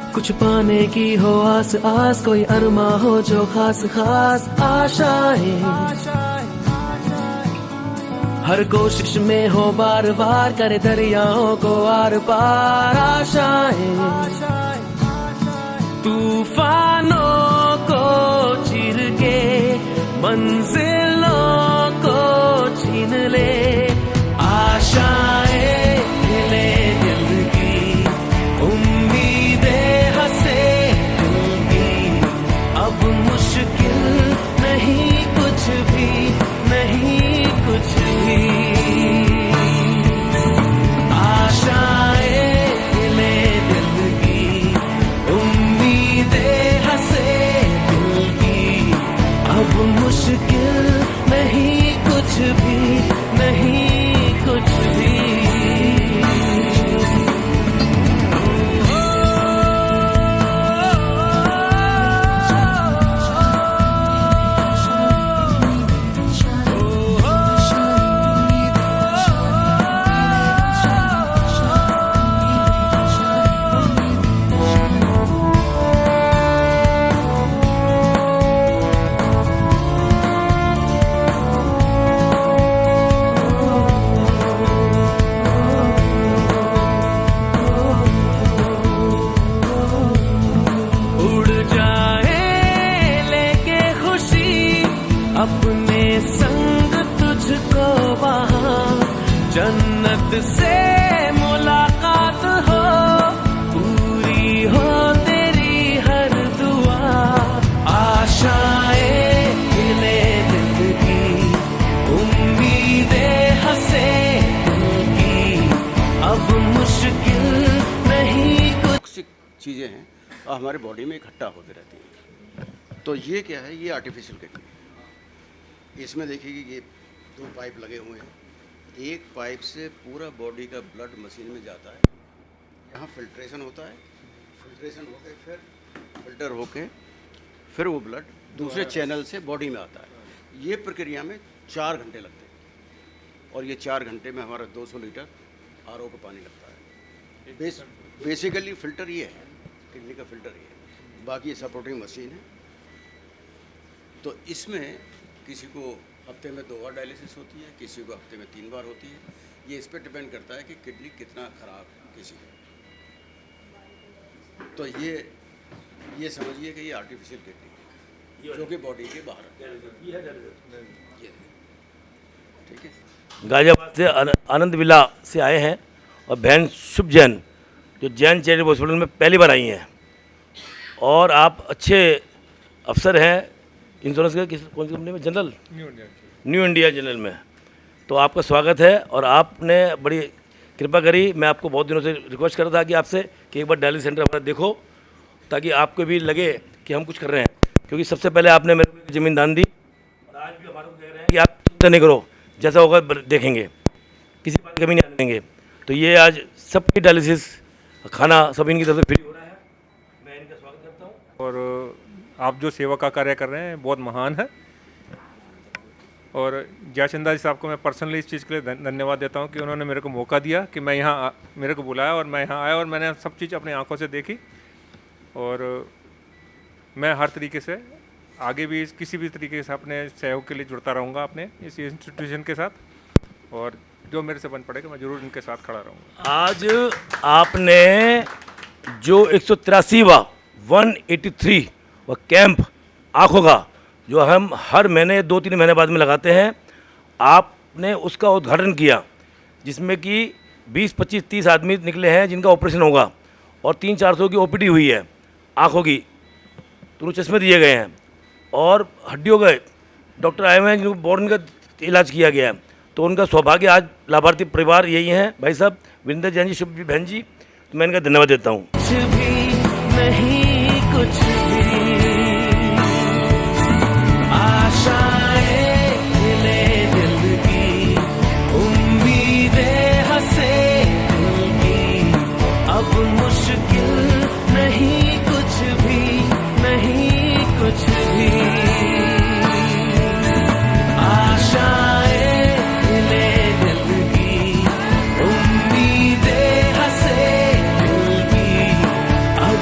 कुछ पाने की हो आस आस, कोई अरमा हो जो खास खास आशाएं, हर कोशिश में हो बार बार करे दरियाओं को आर पार आशाएं, तूफानों को चीर के मंजिलों को छीन ले, आशाएं ले दिल की, उम्मीदें हंसे दिल की, अब मुश्किल नहीं कुछ भी, नहीं कुछ भी, आशाएं ले दिल की, उम्मीदें हंसे दिल की, अब मुश्किल नहीं कुछ भी, नहीं कुछ भी। अपने संग तुझको वहाँ जन्नत से मुलाकात हो, पूरी हो तेरी हर दुआ, आशाएं खिले दिल की, उम्मीदें हंसे दिल की, अब मुश्किल नहीं कुछ। चीज़ें हैं हमारे बॉडी में इकट्ठा होती रहती हैं। तो ये क्या है, ये आर्टिफिशियल किडनी। इसमें देखिए कि ये 2 पाइप लगे हुए हैं। एक पाइप से पूरा बॉडी का ब्लड मशीन में जाता है, यहाँ फिल्ट्रेशन होता है, फिल्ट्रेशन होके फिर फिल्टर होके फिर वो ब्लड दूसरे चैनल से बॉडी में आता है। ये प्रक्रिया में 4 घंटे लगते हैं और ये 4 घंटे में हमारा 200 लीटर आरओ का पानी लगता है। बेसिकली फ़िल्टर ये है, किडनी का फ़िल्टर ये है, बाकी सपोर्टिंग मशीन है। तो इसमें किसी को हफ्ते में 2 बार डायलिसिस होती है, किसी को हफ्ते में 3 बार होती है। ये इस पर डिपेंड करता है कि किडनी कितना ख़राब किसी है। तो ये समझिए कि ये आर्टिफिशियल किडनी है जो कि बॉडी के बाहर है। ठीक है। गाजियाबाद से आनंद विला से आए हैं और बहन शुभ जैन जो जैन चैरिटेबल हॉस्पिटल में पहली बार आई हैं, और आप अच्छे अफसर हैं इंश्योरेंस के, कौन सी कंपनी में? जनरल न्यू इंडिया जनरल में। तो आपका स्वागत है और आपने बड़ी कृपा करी। मैं आपको बहुत दिनों से रिक्वेस्ट कर रहा था कि आपसे कि एक बार डायलिसिस सेंटर हमारा देखो, ताकि आपको भी लगे कि हम कुछ कर रहे हैं, क्योंकि सबसे पहले आपने मेरे को ज़मीन दान दी और आज भी हमारे को कह रहे हैं कि आप चिंता नहीं करो, जैसा होगा देखेंगे, किसी बात की कमी नहीं आने देंगे। तो ये आज सबकी डायलिसिस खाना सब इनकी तरफ से फ्री हो रहा है। मैं इनका स्वागत करता हूँ। और आप जो सेवा का कार्य कर रहे हैं बहुत महान है, और जयचंदा जी साहब को मैं पर्सनली इस चीज़ के लिए धन्यवाद देता हूं कि उन्होंने मेरे को मौका दिया कि मैं यहाँ मेरे को बुलाया और मैं यहाँ आया और मैंने सब चीज़ अपनी आंखों से देखी। और मैं हर तरीके से आगे भी किसी भी तरीके से अपने सहयोग के लिए जुड़ता रहूँगा अपने इस इंस्टीट्यूशन के साथ, और जो मेरे से बन पड़ेगा मैं ज़रूर इनके साथ खड़ा रहूँगा। आज आपने जो 183वां 183 वह कैंप आँखों का जो हम हर महीने 2-3 महीने बाद में लगाते हैं, आपने उसका उद्घाटन किया, जिसमें कि 20-25-30 आदमी निकले हैं जिनका ऑपरेशन होगा, और 300-400 की ओपीडी हुई है आँखों की, दोनों चश्मे दिए गए हैं, और हड्डियों के डॉक्टर आए हुए हैं जिनको बोर्न का इलाज किया गया है। तो उनका सौभाग्य आज लाभार्थी परिवार यही हैं। भाई साहब विंदर जैन जी, शुभ जी, बहन जी, तो मैं इनका धन्यवाद देता हूँ। कुछ भी नहीं, कुछ भी, आशाएं खिले दिल की, उम्मीदें हंसे दिल की, अब मुश्किल नहीं कुछ भी, नहीं कुछ भी, आशाएं खिले दिल की, उम्मीदें हंसे दिल की, अब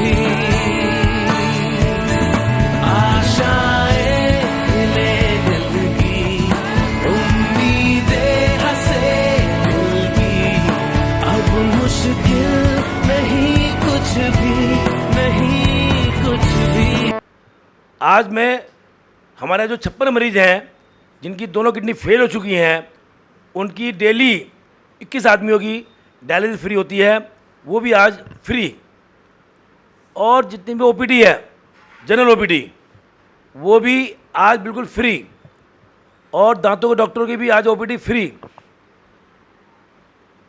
भी आशाएं खिले दिल की उम्मीदें हंसे दिल की अब मुश्किल नहीं कुछ भी नहीं कुछ भी। आज मैं हमारे जो 56 मरीज हैं जिनकी दोनों किडनी फेल हो चुकी हैं, उनकी डेली 21 आदमियों की डायलिसिस फ्री होती है, वो भी आज फ्री। और जितनी भी ओपीडी है, जनरल ओपीडी, वो भी आज बिल्कुल फ्री। और दांतों के डॉक्टरों की भी आज ओपीडी फ्री।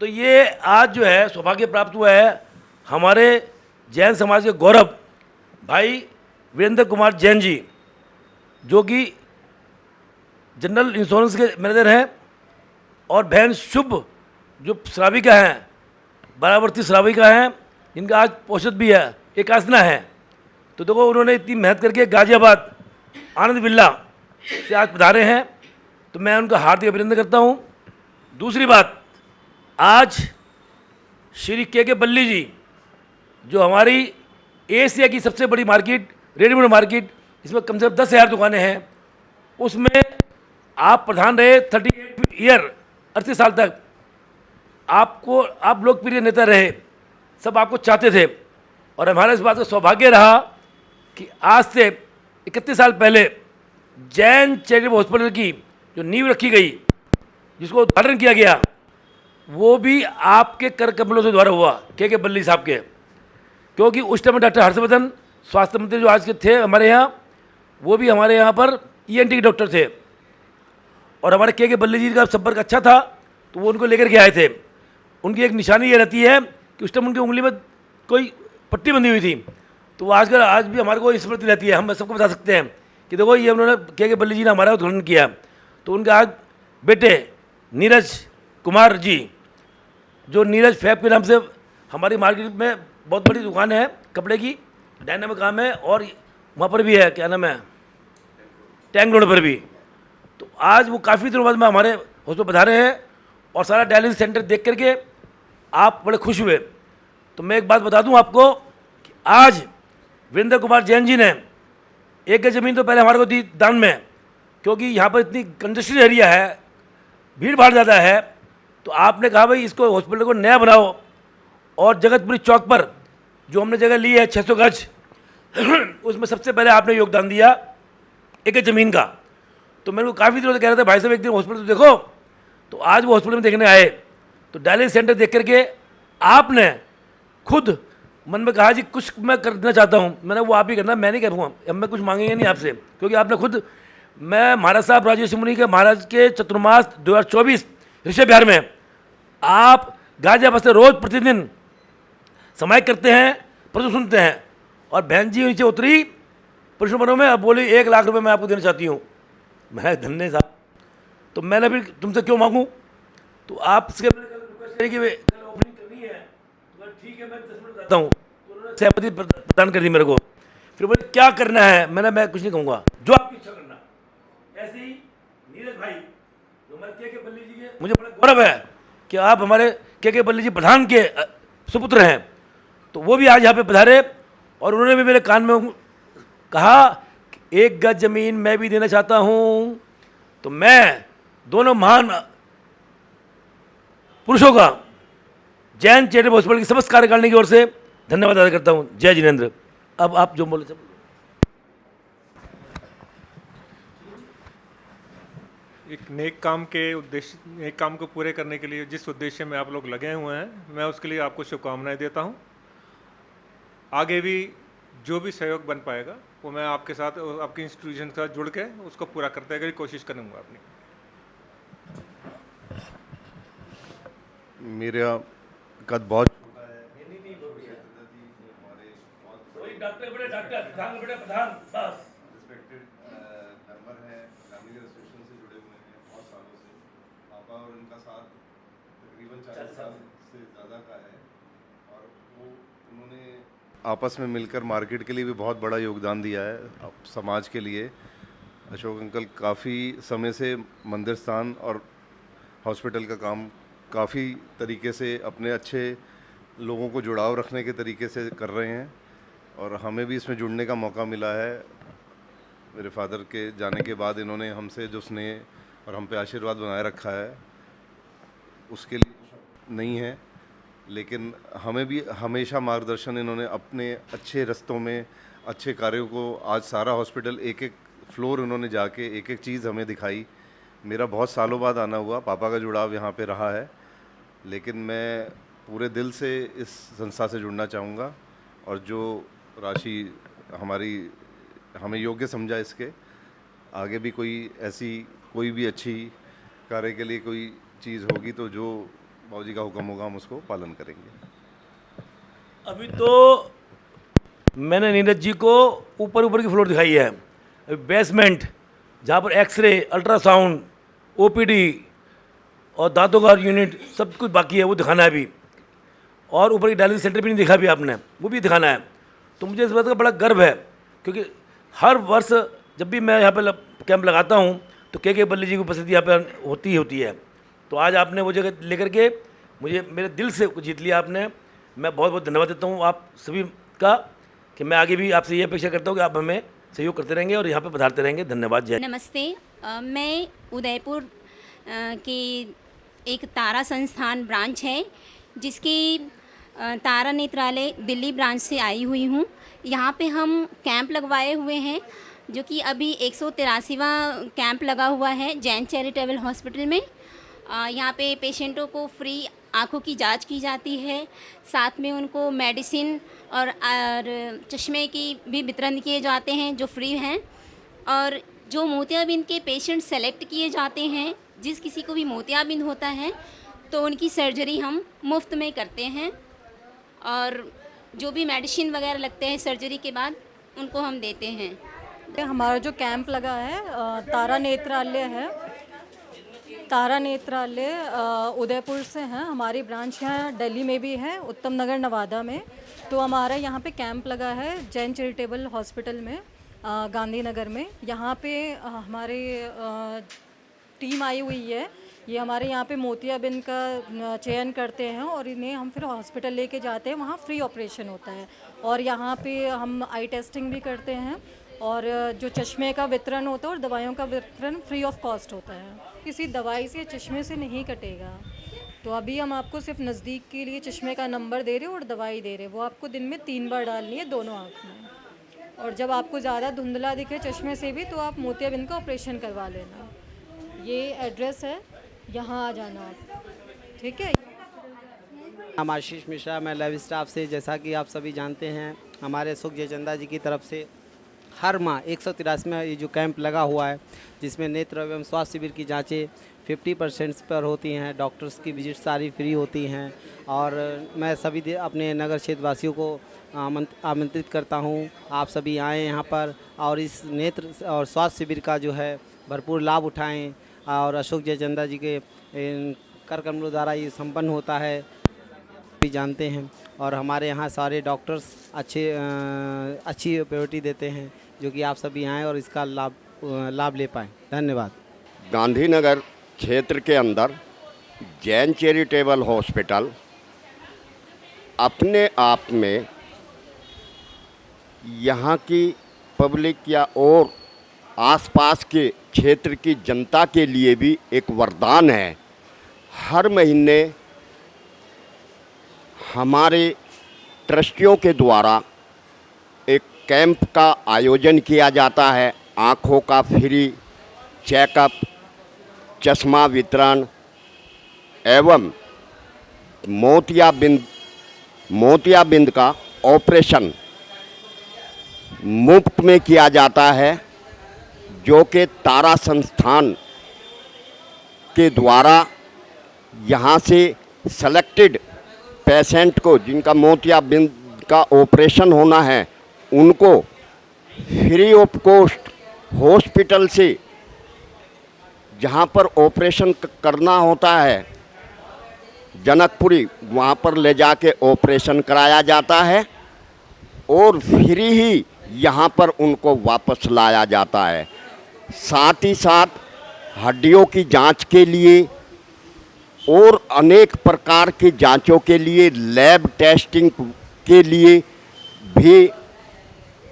तो ये आज जो है सौभाग्य प्राप्त हुआ है हमारे जैन समाज के गौरव भाई वीरेंद्र कुमार जैन जी, जो कि जनरल इंश्योरेंस के मैनेजर हैं, और बहन शुभ जो श्राविका हैं, बरावर्ती श्राविका हैं, इनका आज पोषद भी है, एक आसना है। तो देखो उन्होंने इतनी मेहनत करके गाजियाबाद आनंद विला से आज पधारे हैं, तो मैं उनका हार्दिक अभिनंदन करता हूँ। दूसरी बात, आज श्री के बल्ली जी, जो हमारी एशिया की सबसे बड़ी मार्केट, रेडीमेड मार्केट, इसमें कम से कम 10,000 दुकानें हैं, उसमें आप प्रधान रहे 38 ईयर, 38 साल तक। आप लोकप्रिय नेता रहे, सब आपको चाहते थे। और हमारा इस बात का सौभाग्य रहा कि आज से 31 साल पहले जैन चैरिटेबल हॉस्पिटल की जो नींव रखी गई, जिसको उद्घाटन किया गया, वो भी आपके कर कमलों से द्वारा हुआ, के बल्ली साहब के। क्योंकि उस टाइम डॉक्टर हर्षवर्धन स्वास्थ्य मंत्री जो आज के थे हमारे यहाँ, वो भी हमारे यहाँ पर ईएनटी के डॉक्टर थे। और हमारे के बल्ली जी का संपर्क अच्छा था, तो वो उनको लेकर के आए थे। उनकी एक निशानी ये रहती है कि उस टाइम उनकी उंगली में कोई पट्टी बंधी हुई थी, तो वो आज भी हमारे को स्मृति रहती है। हम सबको बता सकते हैं कि देखो ये उन्होंने के बल्ली जी ने हमारा उद्घाटन किया। तो उनके आज बेटे नीरज कुमार जी, जो नीरज फैब के नाम से हमारी मार्केट में बहुत बड़ी दुकान है कपड़े की, डायनामिक काम है, और वहाँ पर भी है, क्या नाम है, टैंक रोड पर भी। तो आज वो काफ़ी दिनों बाद में हमारे हॉस्पिटल पधारे हैं, और सारा डायलिसिस सेंटर देख करके आप बड़े खुश हुए। तो मैं एक बात बता दूं आपको कि आज वीरेंद्र कुमार जैन जी ने 1 गज ज़मीन तो पहले हमारे को दी दान में, क्योंकि यहाँ पर इतनी कंजेस्टेड एरिया है, भीड़ भाड़ ज़्यादा है। तो आपने कहा भाई इसको हॉस्पिटल को नया बनाओ, और जगतपुरी चौक पर जो हमने जगह ली है 600 गज, उसमें सबसे पहले आपने योगदान दिया 1 गज ज़मीन का। तो मेरे को काफ़ी दिनों से कह रहे थे भाई साहब एक दिन हॉस्पिटल तो देखो, तो आज वो हॉस्पिटल में देखने आए। तो डायलिसिस सेंटर देख करके आपने खुद मन में कहा जी कुछ मैं करना चाहता हूँ। मैंने वो आप ही करना, मैं नहीं करूँगा, अब मैं कुछ मांगेंगे नहीं आपसे, क्योंकि आपने खुद, मैं महाराज साहब राजेश मुनि के महाराज के चतुर्मास 2024 ऋषभ बिहार में आप गाजियाबाद से रोज़ प्रतिदिन समायिक करते हैं, प्रश्न सुनते हैं। और बहन जी नीचे उतरी प्रश्न बनों में, अब बोली 1 लाख रुपए मैं आपको देना चाहती हूँ। मैं धन्य साहब, तो मैंने भी तुमसे क्यों मांगूँ। तो आपसे रिक्वेस्ट करी कि कल ओपनिंग करनी है, तो ठीक है मैं 10 मिनट बताता हूँ। तो उन्होंने सहमति प्रदान कर दी मेरे को। फिर बोले क्या करना है, मैं कुछ नहीं कहूँगा, जो आपकी इच्छा करना। ऐसे ही नीरज भाई जो हमारे के बल्ली जी के, मुझे बड़ा गौरव है कि आप हमारे के बल्ली जी प्रधान के सुपुत्र हैं। तो वो भी आज यहाँ पे पधारे, और उन्होंने भी मेरे कान में कहा कि 1 गज ज़मीन मैं भी देना चाहता हूँ। तो मैं दोनों महान पुरुषों का जैन चैरिटेबल हॉस्पिटल की समस्त कार्यकारिणी की ओर से धन्यवाद अदा करता हूँ। जय जिनेंद्र। अब आप जो बोले सब। एक नेक काम को पूरे करने के लिए जिस उद्देश्य में आप लोग लगे हुए हैं, मैं उसके लिए आपको शुभकामनाएं देता हूं। आगे भी जो भी सहयोग बन पाएगा वो मैं आपके साथ और आपके इंस्टीट्यूशन के साथ जुड़ के उसको पूरा करने की कोशिश करूंगा अपनी। मेरा कद बहुत छोटा है, रिस्पेक्टेड मेंबर है, फैमिली एसोसिएशन से जुड़े हुए हैं बहुत सालों से। पापा और उनका साथ तकरीबन 40 साल से ज़्यादा का है, और वो उन्होंने आपस में मिलकर मार्केट के लिए भी बहुत बड़ा योगदान दिया है समाज के लिए। अशोक अंकल काफ़ी समय से मंदिर स्थान और हॉस्पिटल का काम काफ़ी तरीके से अपने अच्छे लोगों को जुड़ाव रखने के तरीके से कर रहे हैं। और हमें भी इसमें जुड़ने का मौका मिला है। मेरे फादर के जाने के बाद इन्होंने हमसे जो स्नेह और हम पे आशीर्वाद बनाए रखा है उसके लिए नहीं है, लेकिन हमें भी हमेशा मार्गदर्शन इन्होंने अपने अच्छे रस्तों में, अच्छे कार्यों को, आज सारा हॉस्पिटल एक एक फ्लोर उन्होंने जाके एक एक चीज़ हमें दिखाई। मेरा बहुत सालों बाद आना हुआ, पापा का जुड़ाव यहाँ पे रहा है, लेकिन मैं पूरे दिल से इस संस्था से जुड़ना चाहूँगा और जो राशि हमें योग्य समझा इसके आगे भी कोई भी अच्छी कार्य के लिए कोई चीज़ होगी तो जो बाबूजी का हुक्म होगा हम उसको पालन करेंगे। अभी तो मैंने नीरज जी को ऊपर की फ्लोर दिखाई है, बेसमेंट जहाँ पर एक्सरे, अल्ट्रासाउंड, ओपीडी और दांतों का यूनिट सब कुछ बाकी है, वो दिखाना है अभी। और ऊपर की डायलिसिस सेंटर भी नहीं दिखा भी आपने, वो भी दिखाना है। तो मुझे इस बात का बड़ा गर्व है क्योंकि हर वर्ष जब भी मैं यहाँ पे कैंप लगाता हूँ तो के बल्ली जी की उपस्थिति यहाँ पे होती है। तो आज आपने वो जगह लेकर के मुझे मेरे दिल से जीत लिया आपने। मैं बहुत बहुत धन्यवाद देता हूँ आप सभी का कि मैं आगे भी आपसे ये अपेक्षा करता हूँ कि आप हमें सहयोग करते रहेंगे और यहाँ पे पधारते रहेंगे। धन्यवाद। जय। नमस्ते, मैं उदयपुर की एक तारा संस्थान ब्रांच है जिसकी तारा नेत्रालय दिल्ली ब्रांच से आई हुई हूँ। यहाँ पे हम कैंप लगवाए हुए हैं जो कि अभी 183वां कैंप लगा हुआ है जैन चैरिटेबल हॉस्पिटल में। यहाँ पे पेशेंटों को फ्री आँखों की जांच की जाती है, साथ में उनको मेडिसिन और चश्मे की भी वितरण किए जाते हैं जो फ्री हैं। और जो मोतियाबिंद के पेशेंट सेलेक्ट किए जाते हैं, जिस किसी को भी मोतियाबिंद होता है तो उनकी सर्जरी हम मुफ्त में करते हैं और जो भी मेडिसिन वगैरह लगते हैं सर्जरी के बाद उनको हम देते हैं। हमारा जो कैंप लगा है तारा नेत्रालय है, तारा नेत्रालय उदयपुर से है, हमारी ब्रांच यहाँ दिल्ली में भी है, उत्तम नगर नवादा में। तो हमारा यहाँ पे कैंप लगा है जैन चैरिटेबल हॉस्पिटल में गांधीनगर में। यहाँ पे हमारे टीम आई हुई है, ये हमारे यहाँ पे मोतियाबिंद का चयन करते हैं और इन्हें हम फिर हॉस्पिटल लेके जाते हैं, वहाँ फ्री ऑपरेशन होता है। और यहाँ पे हम आई टेस्टिंग भी करते हैं और जो चश्मे का वितरण होता है और दवाइयों का वितरण फ्री ऑफ कॉस्ट होता है। किसी दवाई से चश्मे से नहीं कटेगा। तो अभी हम आपको सिर्फ नज़दीक के लिए चश्मे का नंबर दे रहे हैं और दवाई दे रहे हैं, वो आपको दिन में 3 बार डालनी है दोनों आँख में। और जब आपको ज़्यादा धुंधला दिखे चश्मे से भी तो आप मोतियाबिंद का ऑपरेशन करवा लेना। ये एड्रेस है, यहाँ आ जाना आप, ठीक है। हम आशीष मिश्रा, मैं लाइव स्टाफ से, जैसा कि आप सभी जानते हैं हमारे सुख जयचंदा जी की तरफ से हर माह 183वां ये जो कैंप लगा हुआ है जिसमें नेत्र एवं स्वास्थ्य शिविर की जांचें 50% पर होती हैं, डॉक्टर्स की विजिट सारी फ्री होती हैं। और मैं सभी अपने नगर क्षेत्र वासियों को आमंत्रित करता हूं, आप सभी आएँ यहाँ पर और इस नेत्र और स्वास्थ्य शिविर का जो है भरपूर लाभ उठाएँ। और अशोक जयचंदा जी के कर कमलों द्वारा ये संपन्न होता है, भी जानते हैं। और हमारे यहाँ सारे डॉक्टर्स अच्छी प्रायोरिटी देते हैं, जो कि आप सभी आएँ और इसका लाभ ले पाएँ। धन्यवाद। गांधीनगर क्षेत्र के अंदर जैन चैरिटेबल हॉस्पिटल अपने आप में यहाँ की पब्लिक या और आसपास के क्षेत्र की जनता के लिए भी एक वरदान है। हर महीने हमारे ट्रस्टियों के द्वारा एक कैंप का आयोजन किया जाता है। आँखों का फ्री चेकअप, चश्मा वितरण एवं मोतियाबिंद का ऑपरेशन मुफ्त में किया जाता है, जो कि तारा संस्थान के द्वारा यहाँ से सेलेक्टेड पेशेंट को, जिनका मोतियाबिंद का ऑपरेशन होना है, उनको फ्री ऑफ कॉस्ट हॉस्पिटल से जहाँ पर ऑपरेशन करना होता है जनकपुरी, वहाँ पर ले जाके ऑपरेशन कराया जाता है और फ्री ही यहाँ पर उनको वापस लाया जाता है। साथ ही साथ हड्डियों की जांच के लिए और अनेक प्रकार की जांचों के लिए, लैब टेस्टिंग के लिए भी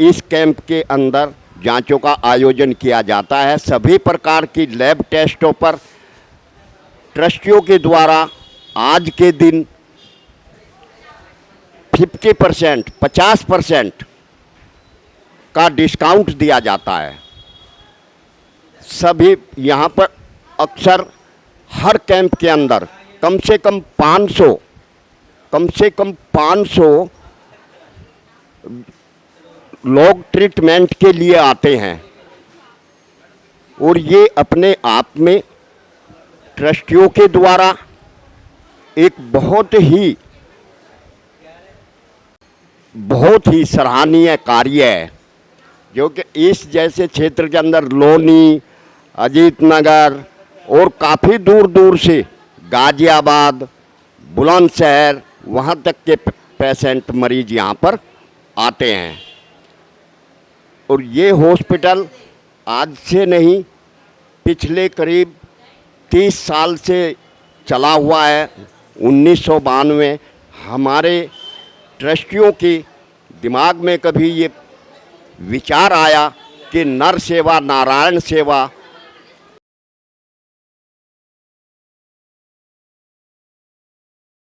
इस कैंप के अंदर जांचों का आयोजन किया जाता है। सभी प्रकार की लैब टेस्टों पर ट्रस्टियों के द्वारा आज के दिन 50% 50% का डिस्काउंट दिया जाता है। सभी यहाँ पर अक्सर हर कैंप के अंदर कम से कम 500 लोग ट्रीटमेंट के लिए आते हैं और ये अपने आप में ट्रस्टियों के द्वारा एक बहुत ही सराहनीय कार्य है, जो कि इस जैसे क्षेत्र के अंदर लोनी, अजीत नगर और काफ़ी दूर दूर से गाजियाबाद, बुलंदशहर वहाँ तक के पेशेंट मरीज यहाँ पर आते हैं। और ये हॉस्पिटल आज से नहीं, पिछले करीब 30 साल से चला हुआ है। 1992 हमारे ट्रस्टियों के दिमाग में कभी ये विचार आया कि नर सेवा नारायण सेवा